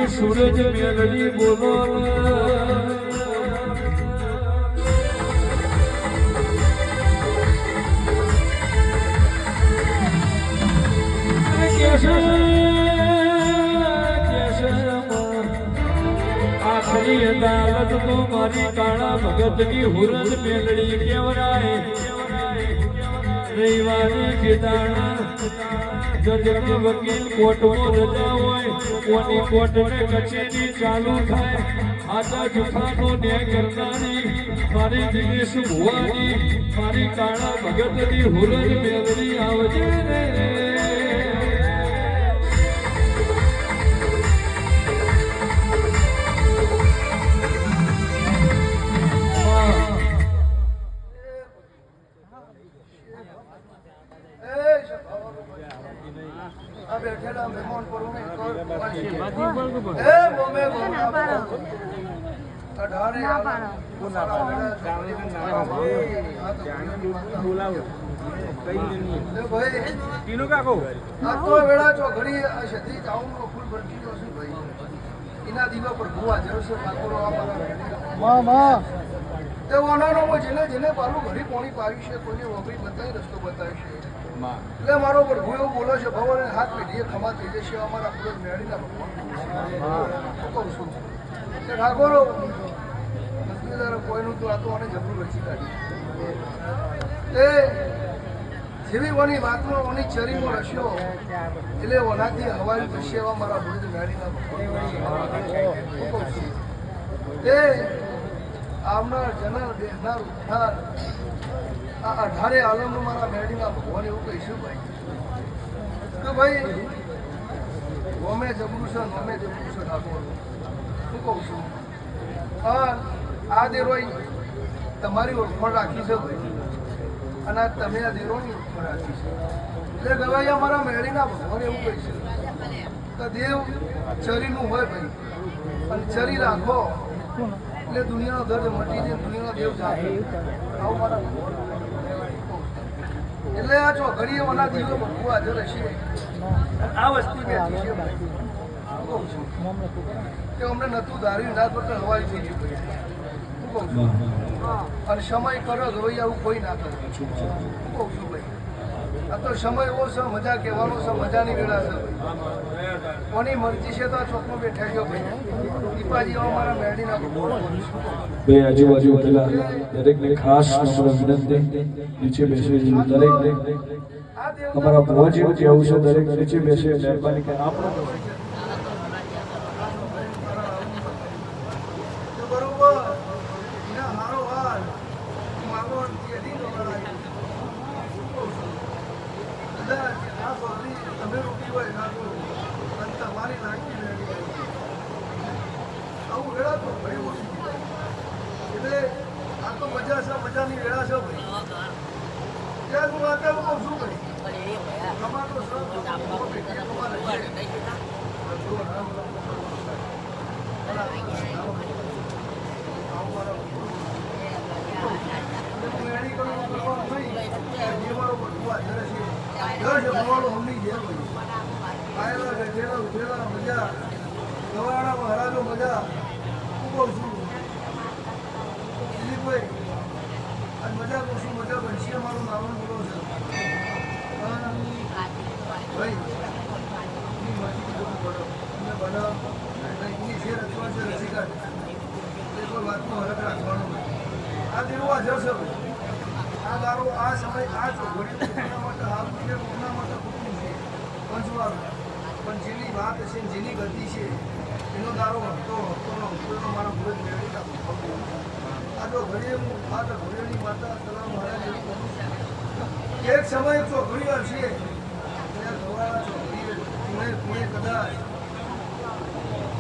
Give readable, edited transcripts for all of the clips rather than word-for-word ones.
સૂરજ મેલડી બોલો આખરી અદાલત તો મારી કાળા ભગત ની હુરજ મેલડી કેવરાય રવિવારે કેદાણા જજનો વકીલ કોર્ટમાં રજા હોય કોની કોર્ટને કચેરી ચાલુ થાય આજા જુઠાનો ન્યાય કરનારી મારી દિનેશ ભુવાની મારી કાળા ભગતની હુરજ મેલડી આવજે રે જેને પાલું ઘડી પોણી પાવી છે કોઈને વગડી બતાવી રસ્તો બતાવી છે એટલે મારો પ્રભુ એવું બોલો છે ભગવાન હાથ પેઢીએ ખમા થઈ જશે અમારા પૂરજ મેળીના ભગવાન કહું છું કે ઠાકોરો કોઈનું તો આ તો મને જબરું રચી કાઢી એ જેવી ઓની વાતમાં ઓની ચરીમાં રસ્યો એટલે ઓનાથી હવારી થશે એવા મારા પૂરજ મેળીના ભગવાન એ આવનાર જનાર બેહનાર ઉઠનાર આ 18 આલમનું મારા મેળીના ભગવાન એવું કહીશું ભાઈ કે ભાઈ ગમે જબરું છે નમે જબરું છે ઠાકોર શું કહું છું આ દેરોય તમારી ઓળખાણ રાખી છે ભાઈ અને તમે આ દેરોની ઓળખાણ રાખી છે એટલે ગવાઈ અમારા મેળીના ભગવાન એવું કહીશું કે દેવ ચરીનું હોય ભાઈ અને ચરી રાખો એટલે દુનિયાનો દર્દ મટી જાય દુનિયાનો દેવ જાય આવું મારા એટલે આ જો ઘડીએ ઓના દીવો બહુ હાજર હશે આ વસ્તી બેઠી છે કહું છું કે અમને નતું ધાર્યું ના તો હવાઈ થઈ ગયું હું કહું છું અને સમય કરો તો ભાઈ આવું કોઈ ના કરે હું કહું છું ભાઈ આ તો સમય એવો છે મજા કહેવાનો છે મજાની વેળા છે કોની મરજી છે તો આ ચોકમાં બેઠા ગયો ભાઈ દીપાજી અમારા મેળીના બે આજુબાજુ ઉભેલા દરેકને ખાસ નમ્ર વિનંતી નીચે બેસી દરેકને અમારા ભુવાજીનું કહેવું છે દરેક નીચે બેસે મહેરબાની કે આપણો એટલે આ તો મજા છે મજાની વેળા છે ભાઈ ત્યાં હું આ કહું શું કરી તમારો મજા ગવાડા મહારાજો મજા કહું છું દિલીપભાઈ આજ મજા કહું છું મજા બનશે મારું નામ બોલો છે ભાઈ બનાવ એની જે રચવા છે રચી કાઢ એ કોઈ વાતનો હરક રાખવાનો આ દેવું આ જશે આ દારો આ સમય આ ચોઘડી એના માટે હાલ એના માટે ખોટું છે પંચવાળું પણ જેની વાત છે જેની ગતિ છે એનો દારો હતો મારા ભૂલ મેળવી આ તો ઘડીએ હું આ તો ઘડીની માતા સલામ મહારાજ એવું કહું એક સમય ચોઘડી હશે ત્યારે ધોવાળા ચોઘડી પુણે કદાચ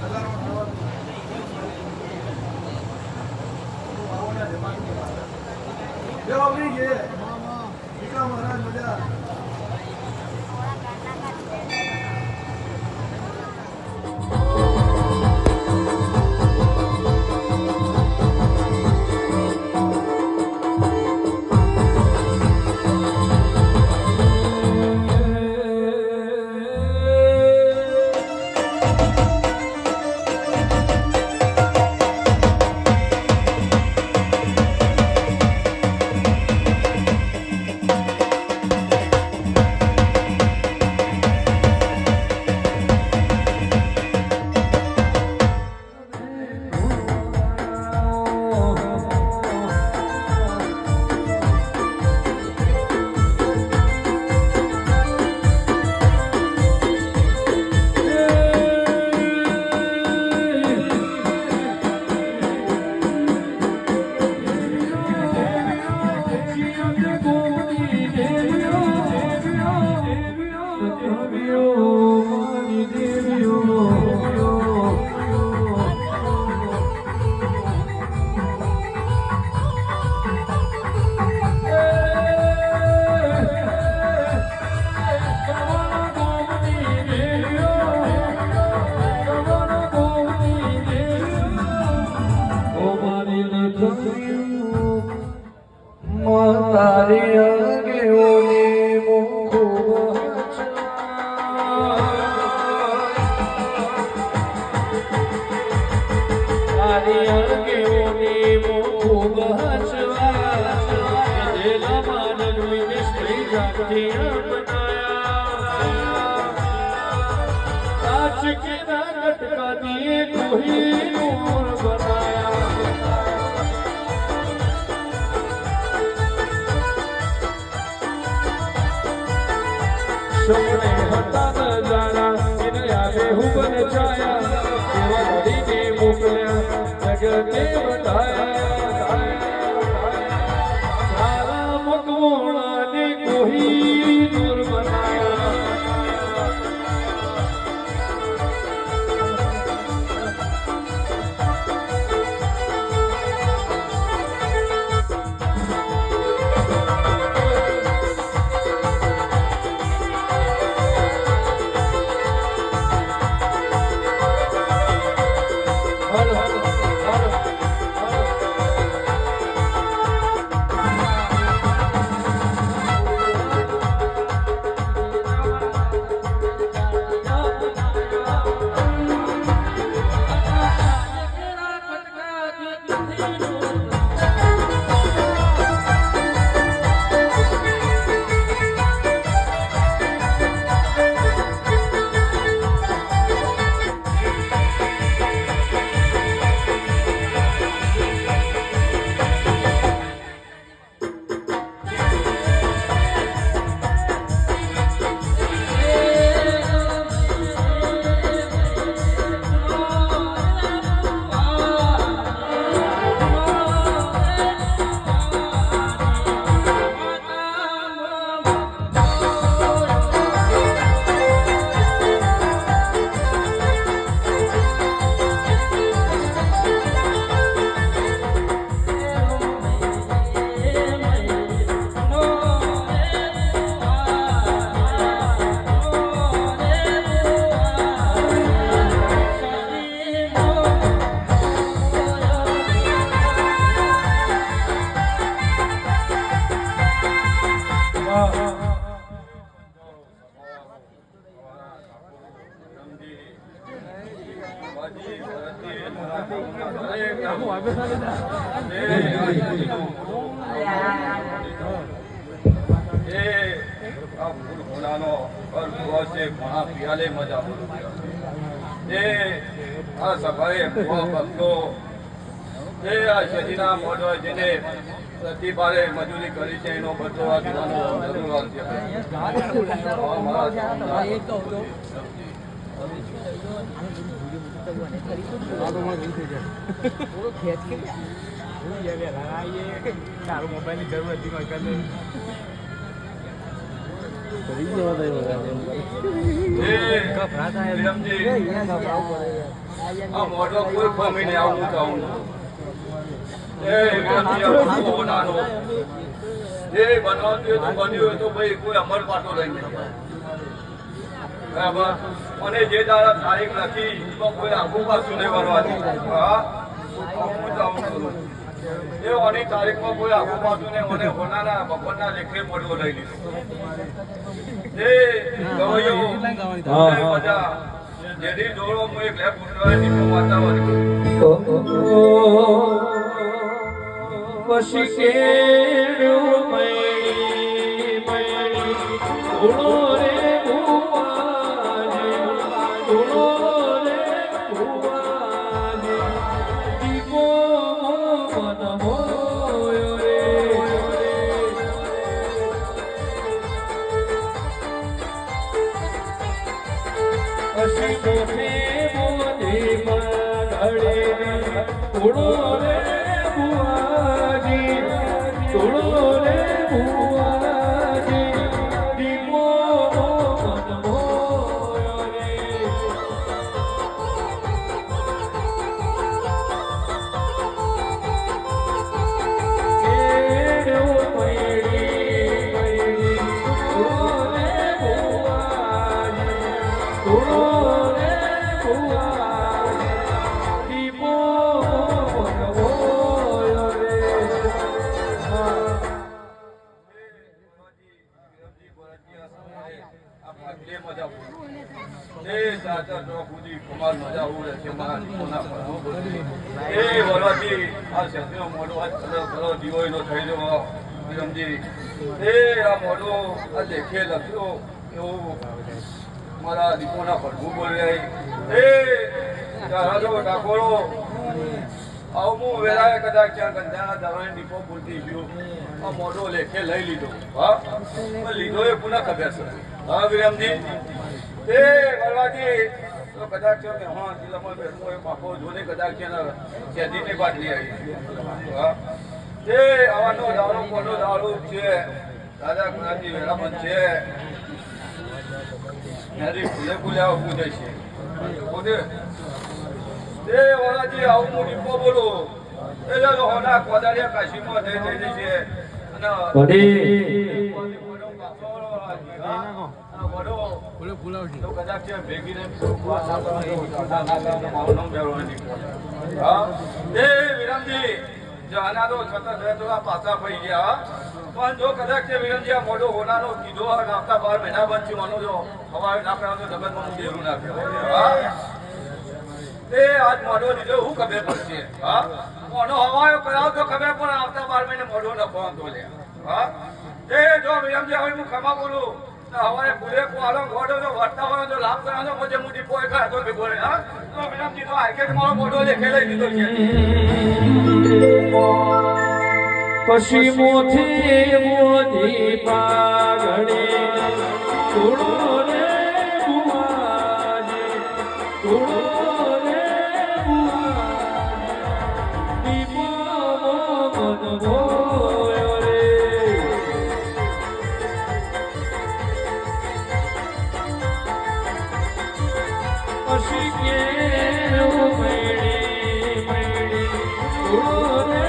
હજારો થવા છે મહારાજ મજા તારી અંગેઓની ખૂબ હસવા દેલા માનવીને સ્ત્રી જાતિ અપનાયા કાચ કે લટકા દિએ કોઈ નૂર બનાયા સપને હતા નજારા એને યાદે હું બન જાયા એવા ઘડીને મોકલ્યા જગતે બતાયા સારા મકવાણાને કોઈ દૂર બનાયા મજૂરી કરી છે એનો બધો આ દીવાનો જરૂર મોબાઈલ ની જરૂર હતી મોટો કોઈ ફમીને આવું ચાહું કોઈ અમર પાછો લઈને બરાબર અને જે દાડા તારીખ નથી તો કોઈ આખું પાછું નહીં કરવાની એ ઓની તારીખમાં કોઈ આખું પાછું નહીં મને હોનાના ભગવાનના લેખે પડવો લઈ લીધો એ ગવાયો મજા જેથી જોડો હું એક લેપ ઉતરવાની વાતાવરણ પછી કેળ્યો મૈણી મૈણી ધૂળો રે ભુવાજી ધૂળો રે ભુવાજી દીપો મન મોયો રે પછી કોઠે મોદી ઘડે ધૂળો રે ભુવાજી ધૂળો રે ભુવાજી દીપો મન મોયો રે કેળ્યો મૈણી મૈણી ધૂળો રે ભુવાજી ધૂળો રે ભુવાજી દીપો મન મોયો રે એ સાચા ચોક સુધી કમાલ મજા ઉડે છે મારા કોના પર એ વળવાથી આ શેતીનો મોઢો આજ કલર દીવોનો થઈ ગયો વિરમજી. એ આ મોઢો આ લેખે લખ્યો એવું મારા દીપોના ભરભું બોલ્યા. એ રાજો ડાકોરો આવું હું વેરાએ કદાચ ક્યાં ગંજાના દરવાજે દીપો પૂરતી ગયો આ મોઢો લેખે લઈ લીધો. હા પણ લીધો એ પુનઃ ખબર છે. હા વિરમજી એ વળવાથી તો કદાચ છે કે હા જિલ્લામાં બેઠું એ બાપો જોને કદાચ ક્યાં શેતીની બાટલી આવી. હા એ આવાનો દારૂ મોટો દારૂ છે દાદા કદાચી વેરામન છે મારી ફૂલે ફૂલે આવું પૂછે છે પોતે એ વળાજી આવું હું ડીપો બોલું એટલે તો હોના કોદાળિયા કાશીમાં થઈ છે અને પાછા પડી ગયા. પણ જો કદાચ વિરમજી આ મોઢો હોનાનો કીધો આવતા 12 મહિના બંધ થવાનો જો હવારે નાખ્યો જગતમાં હું દેરું નાખ્યો. તે આજ મોઢો દીધો હું ખબર પડશે. હા મોઢો હવાયો કરાવ તો ખબર પણ આવતા 12 મહિને મોઢો નફો તો લે. હા એ જો વિરમજી હવે હું ખમા બોલું હવારે ભૂલે કોળો મોઢો જો વર્તા હોય તો લાભ કરાવજો મુજે મુઠી પોય કરે તો ભેગો રે. હા તો વિરમજી તો હાઈકેટ મારો મોઢો લેખે લઈ દીધો છે. પછી મોથી મોતી પાઘડે થોડો રે બુઆજી થોડો રે બુઆજી દીપો મન ભોયો રે. પછી કે મેળી મેળી થોડો રે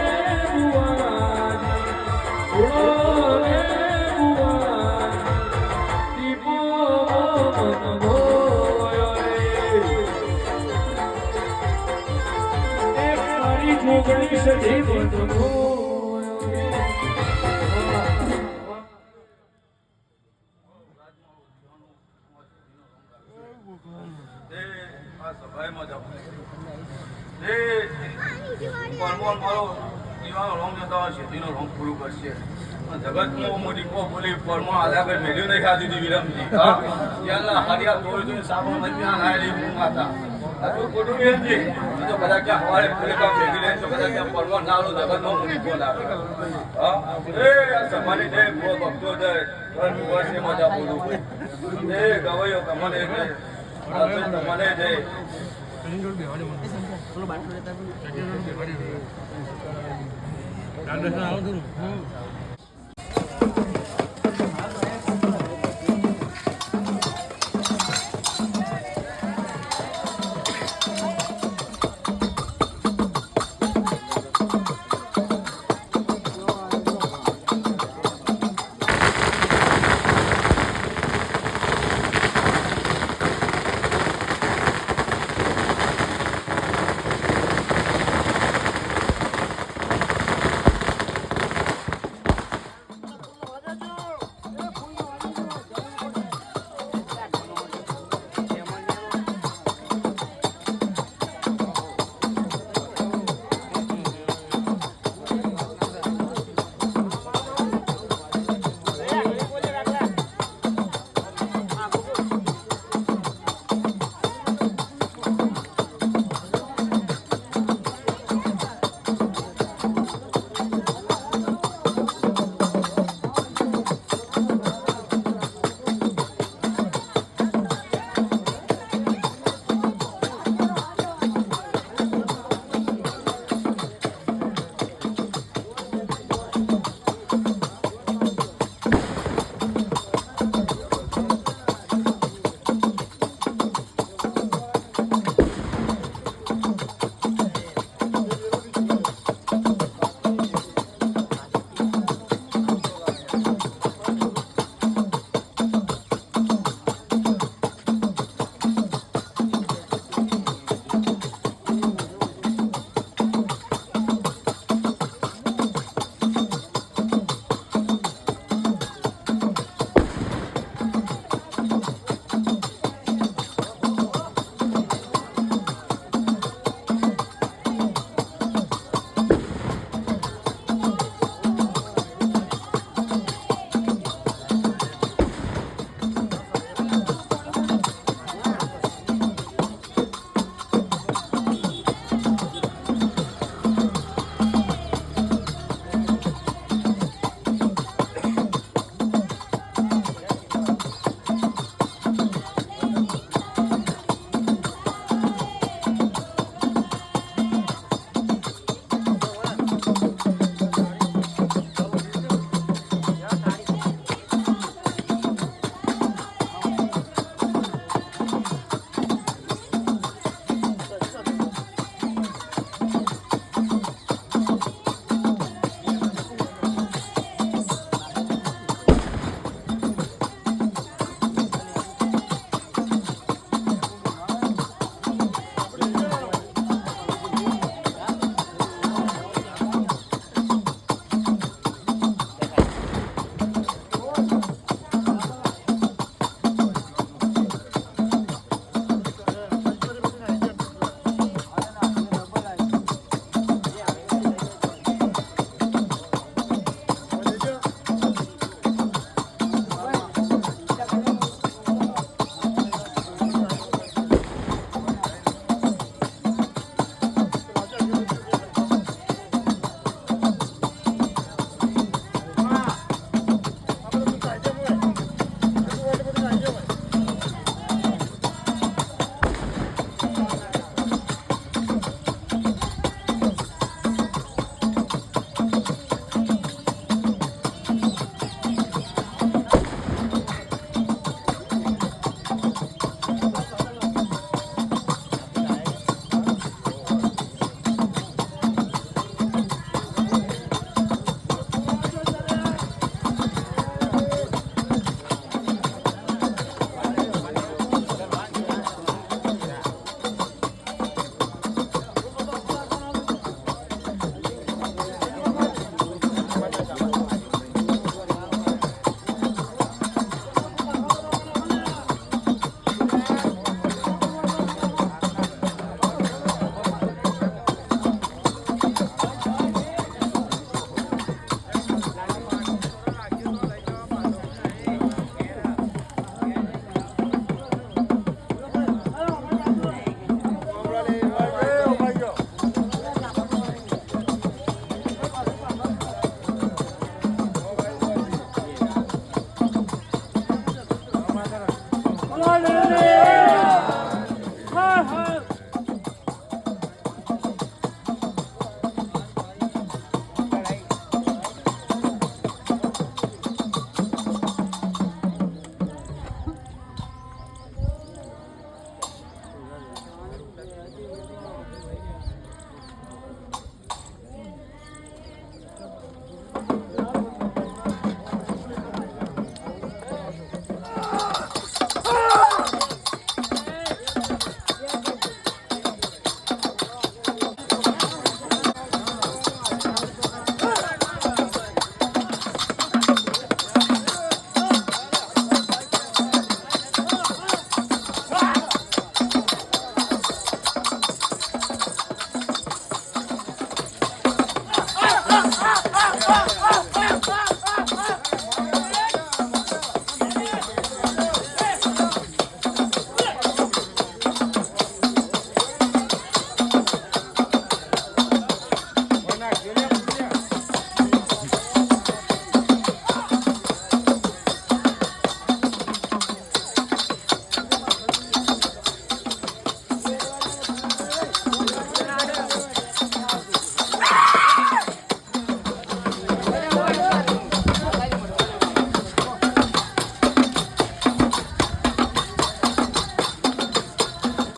જોગણી સધી બંધો જગતમાં મોટી બોલી પરમાં આલાગર મેળ્યું નહીં ખાધી હતી વિરમજી. ત્યાંના હરિયા તોડી સાબણ ત્યાં નાયેલી હું માતા ખોટું વિરમજી. તો બધા ક્યાં હવારે પૂરે કામ ભેગી રહે તો બધા ક્યાં પરવા નાળો જગતનો મોટી બોલ આવે. એ સમાની જય ભક્તો જય વર્ષે મજા બોલું એ ગવાયો તમને જય તમને જય. Kalau